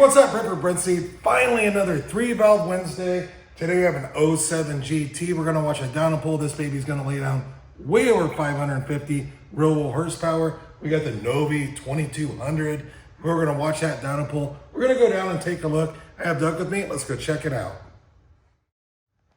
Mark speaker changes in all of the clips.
Speaker 1: what's up, Brenspeed? Finally another 3-valve Wednesday. Today we have an 07 GT. We're gonna watch a Dyno pull. This baby's gonna lay down way over 550 real horsepower. We got the Novi 2200. We're gonna watch that Dyno pull. We're gonna go down and take a look. I have Doug with me. Let's go check it out.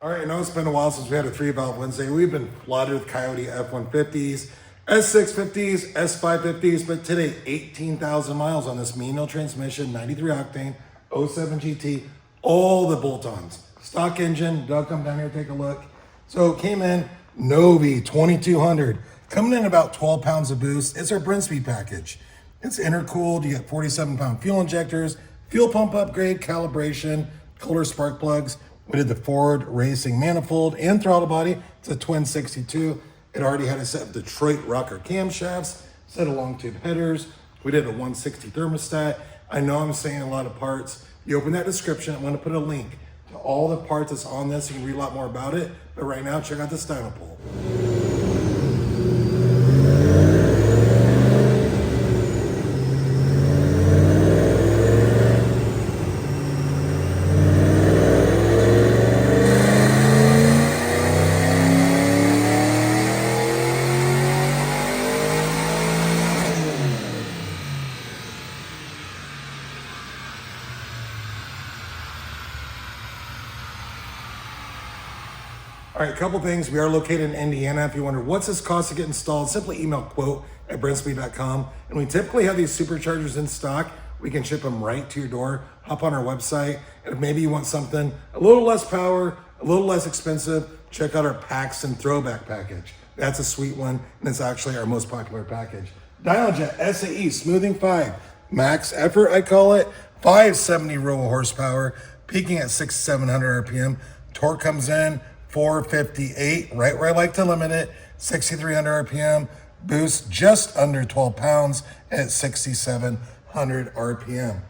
Speaker 1: All right, I know it's been a while since we had a 3-valve Wednesday. We've been flooded with Coyote F-150s, S650s, S550s, but today, 18,000 miles on this manual transmission, 93 octane, 07 GT, all the bolt-ons. Stock engine. Doug, come down here, take a look. So it came in Novi 2200, coming in about 12 pounds of boost. It's our Brenspeed package. It's intercooled. You get 47-pound fuel injectors, fuel pump upgrade, calibration, color spark plugs. We did the Ford Racing manifold and throttle body. It's a twin 62. It already had a set of Detroit rocker camshafts, set of long tube headers. We did a 160 thermostat. I know I'm saying a lot of parts. You open that description, I'm gonna put a link to all the parts that's on this. You can read a lot more about it. But right now, check out this Dyno pull. All right, a couple things. We are located in Indiana. If you wonder what's this cost to get installed, simply email quote@brenspeed.com. And we typically have these superchargers in stock. We can ship them right to your door. Hop on our website. And if maybe you want something a little less power, a little less expensive, check out our PAXTON throwback package. That's a sweet one, and it's actually our most popular package. DynoJet SAE Smoothing 5. Max effort, I call it. 570 raw horsepower, peaking at 6,700 RPM. Torque comes in 458, right where I like to limit it, 6,300 RPM, boost just under 12 pounds at 6,700 RPM.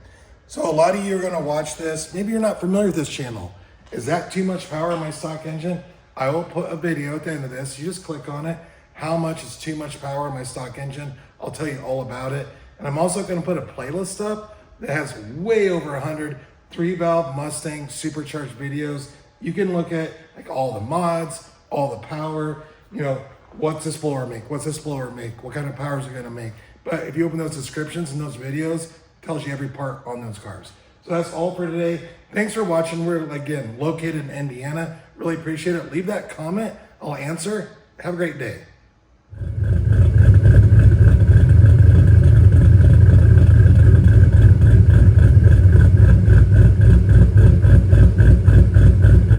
Speaker 1: So a lot of you are gonna watch this. Maybe you're not familiar with this channel. Is that too much power in my stock engine? I will put a video at the end of this. You just click on it. How much is too much power in my stock engine? I'll tell you all about it. And I'm also gonna put a playlist up that has way over 100 3-valve Mustang supercharged videos. You can look at like all the mods, all the power, you know, what's this blower make? What's this blower make? What kind of power is it gonna make? But if you open those descriptions and those videos, it tells you every part on those cars. So that's all for today. Thanks for watching. We're, again, located in Indiana. Really appreciate it. Leave that comment. I'll answer. Have a great day.